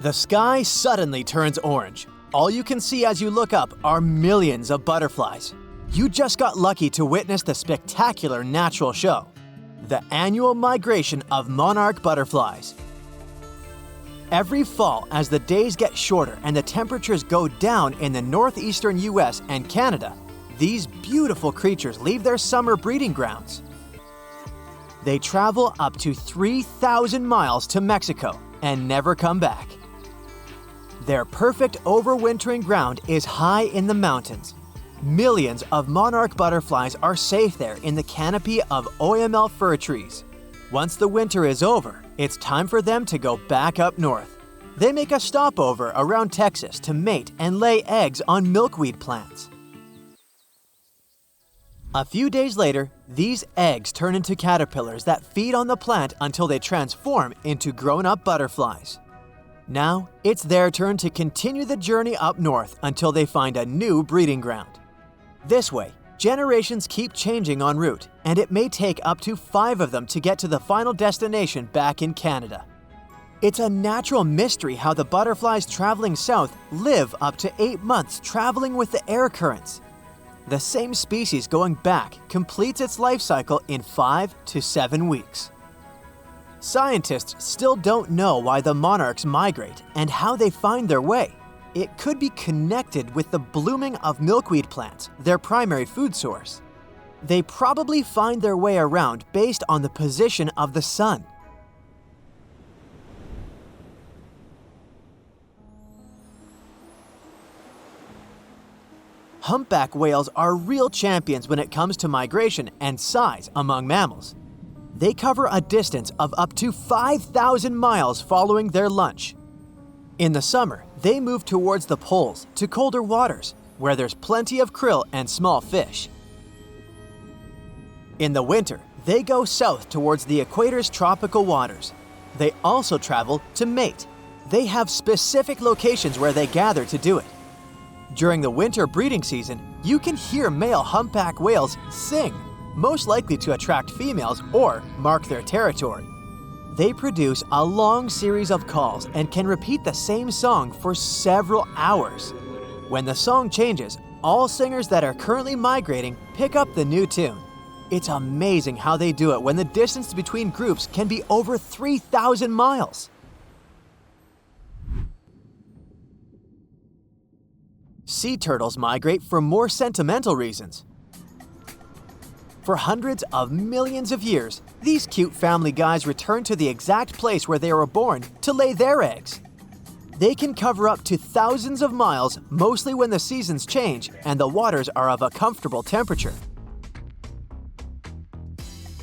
The sky suddenly turns orange. All you can see as you look up are millions of butterflies. You just got lucky to witness the spectacular natural show, the annual migration of monarch butterflies. Every fall, as the days get shorter and the temperatures go down in the northeastern US and Canada, these beautiful creatures leave their summer breeding grounds. They travel up to 3,000 miles to Mexico and never come back. Their perfect overwintering ground is high in the mountains. Millions of monarch butterflies are safe there in the canopy of OML fir trees. Once the winter is over, it's time for them to go back up north. They make a stopover around Texas to mate and lay eggs on milkweed plants. A few days later, these eggs turn into caterpillars that feed on the plant until they transform into grown-up butterflies. Now, it's their turn to continue the journey up north until they find a new breeding ground. This way, generations keep changing en route, and it may take up to 5 of them to get to the final destination back in Canada. It's a natural mystery how the butterflies traveling south live up to 8 months traveling with the air currents. The same species going back completes its life cycle in 5 to 7 weeks. Scientists still don't know why the monarchs migrate and how they find their way. It could be connected with the blooming of milkweed plants, their primary food source. They probably find their way around based on the position of the sun. Humpback whales are real champions when it comes to migration and size among mammals. They cover a distance of up to 5,000 miles following their lunch. In the summer, they move towards the poles to colder waters, where there's plenty of krill and small fish. In the winter, they go south towards the equator's tropical waters. They also travel to mate. They have specific locations where they gather to do it. During the winter breeding season, you can hear male humpback whales sing, most likely to attract females or mark their territory. They produce a long series of calls and can repeat the same song for several hours. When the song changes, all singers that are currently migrating pick up the new tune. It's amazing how they do it when the distance between groups can be over 3,000 miles. Sea turtles migrate for more sentimental reasons. For hundreds of millions of years, these cute family guys return to the exact place where they were born to lay their eggs. They can cover up to thousands of miles, mostly when the seasons change and the waters are of a comfortable temperature.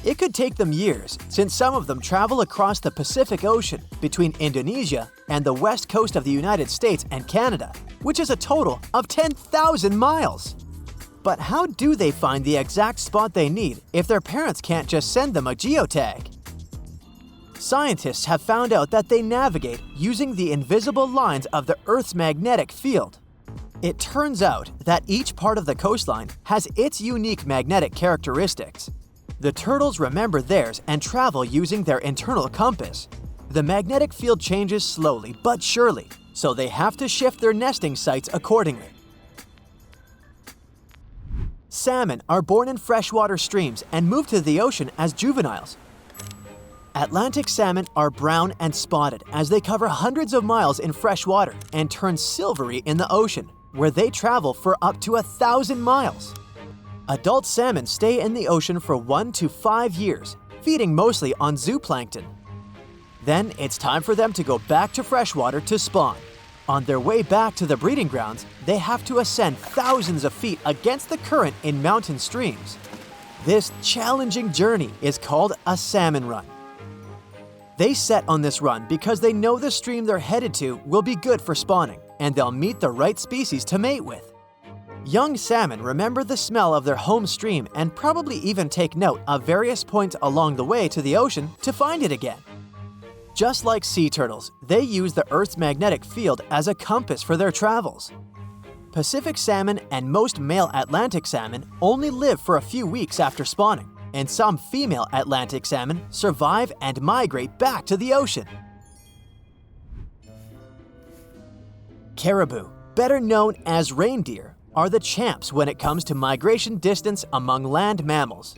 It could take them years, since some of them travel across the Pacific Ocean between Indonesia and the west coast of the United States and Canada, which is a total of 10,000 miles. But how do they find the exact spot they need if their parents can't just send them a geotag? Scientists have found out that they navigate using the invisible lines of the Earth's magnetic field. It turns out that each part of the coastline has its unique magnetic characteristics. The turtles remember theirs and travel using their internal compass. The magnetic field changes slowly but surely, so they have to shift their nesting sites accordingly. Salmon are born in freshwater streams and move to the ocean as juveniles. Atlantic salmon are brown and spotted as they cover hundreds of miles in fresh water and turn silvery in the ocean, where they travel for up to 1,000 miles. Adult salmon stay in the ocean for 1 to 5 years, feeding mostly on zooplankton. Then it's time for them to go back to freshwater to spawn. On their way back to the breeding grounds, they have to ascend thousands of feet against the current in mountain streams. This challenging journey is called a salmon run. They set on this run because they know the stream they're headed to will be good for spawning, and they'll meet the right species to mate with. Young salmon remember the smell of their home stream and probably even take note of various points along the way to the ocean to find it again. Just like sea turtles, they use the Earth's magnetic field as a compass for their travels. Pacific salmon and most male Atlantic salmon only live for a few weeks after spawning, and some female Atlantic salmon survive and migrate back to the ocean. Caribou, better known as reindeer, are the champs when it comes to migration distance among land mammals.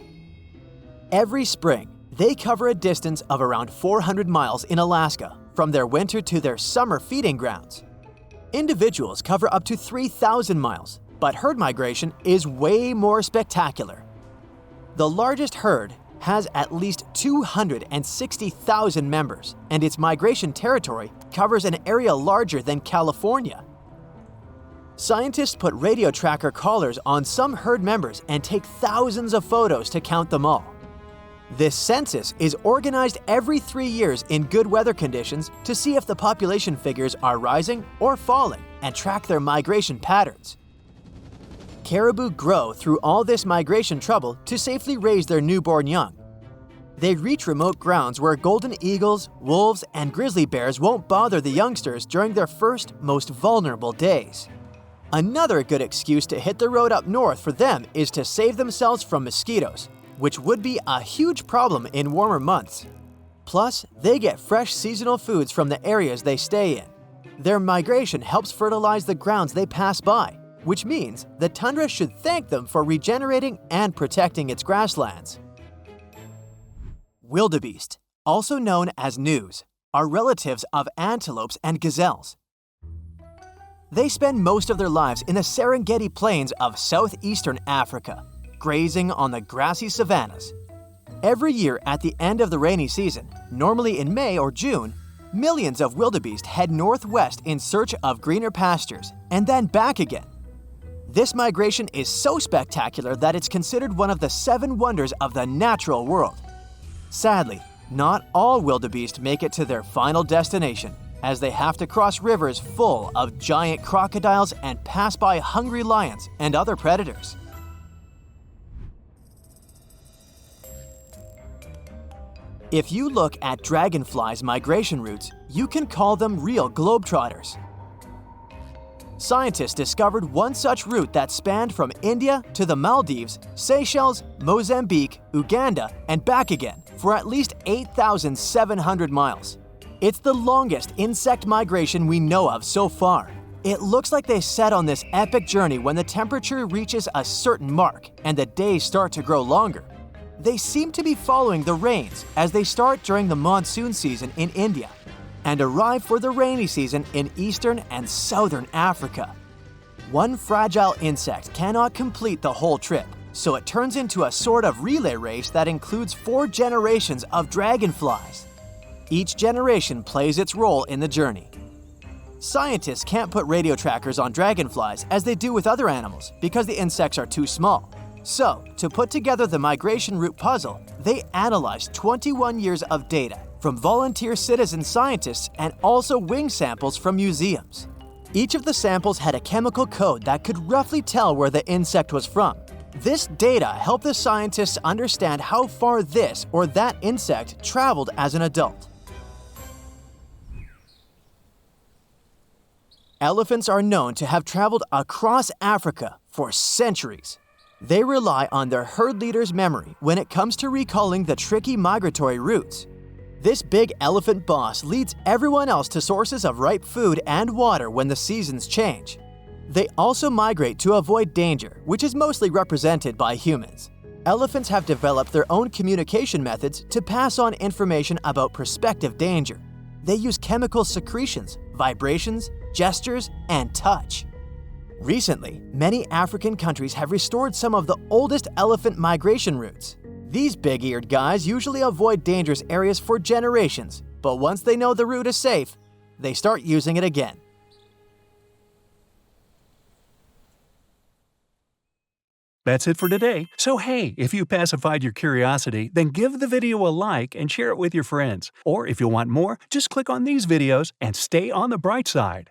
Every spring, they cover a distance of around 400 miles in Alaska, from their winter to their summer feeding grounds. Individuals cover up to 3,000 miles, but herd migration is way more spectacular. The largest herd has at least 260,000 members, and its migration territory covers an area larger than California. Scientists put radio tracker collars on some herd members and take thousands of photos to count them all. This census is organized every 3 years in good weather conditions to see if the population figures are rising or falling and track their migration patterns. Caribou grow through all this migration trouble to safely raise their newborn young. They reach remote grounds where golden eagles, wolves, and grizzly bears won't bother the youngsters during their first, most vulnerable days. Another good excuse to hit the road up north for them is to save themselves from mosquitoes, which would be a huge problem in warmer months. Plus, they get fresh seasonal foods from the areas they stay in. Their migration helps fertilize the grounds they pass by, which means the tundra should thank them for regenerating and protecting its grasslands. Wildebeest, also known as gnus, are relatives of antelopes and gazelles. They spend most of their lives in the Serengeti plains of southeastern Africa, grazing on the grassy savannas. Every year at the end of the rainy season, normally in May or June, millions of wildebeest head northwest in search of greener pastures and then back again. This migration is so spectacular that it's considered one of the 7 wonders of the natural world. Sadly, not all wildebeest make it to their final destination, as they have to cross rivers full of giant crocodiles and pass by hungry lions and other predators. If you look at dragonflies' migration routes, you can call them real globetrotters. Scientists discovered one such route that spanned from India to the Maldives, Seychelles, Mozambique, Uganda, and back again for at least 8,700 miles. It's the longest insect migration we know of so far. It looks like they set on this epic journey when the temperature reaches a certain mark and the days start to grow longer. They seem to be following the rains as they start during the monsoon season in India and arrive for the rainy season in eastern and southern Africa. One fragile insect cannot complete the whole trip, so it turns into a sort of relay race that includes 4 generations of dragonflies. Each generation plays its role in the journey. Scientists can't put radio trackers on dragonflies as they do with other animals because the insects are too small. So, to put together the migration route puzzle, they analyzed 21 years of data from volunteer citizen scientists and also wing samples from museums. Each of the samples had a chemical code that could roughly tell where the insect was from. This data helped the scientists understand how far this or that insect traveled as an adult. Elephants are known to have traveled across Africa for centuries. They rely on their herd leader's memory when it comes to recalling the tricky migratory routes. This big elephant boss leads everyone else to sources of ripe food and water when the seasons change. They also migrate to avoid danger, which is mostly represented by humans. Elephants have developed their own communication methods to pass on information about prospective danger. They use chemical secretions, vibrations, gestures, and touch. Recently, many African countries have restored some of the oldest elephant migration routes. These big-eared guys usually avoid dangerous areas for generations, but once they know the route is safe, they start using it again. That's it for today. So hey, if you pacified your curiosity, then give the video a like and share it with your friends. Or if you want more, just click on these videos and stay on the bright side.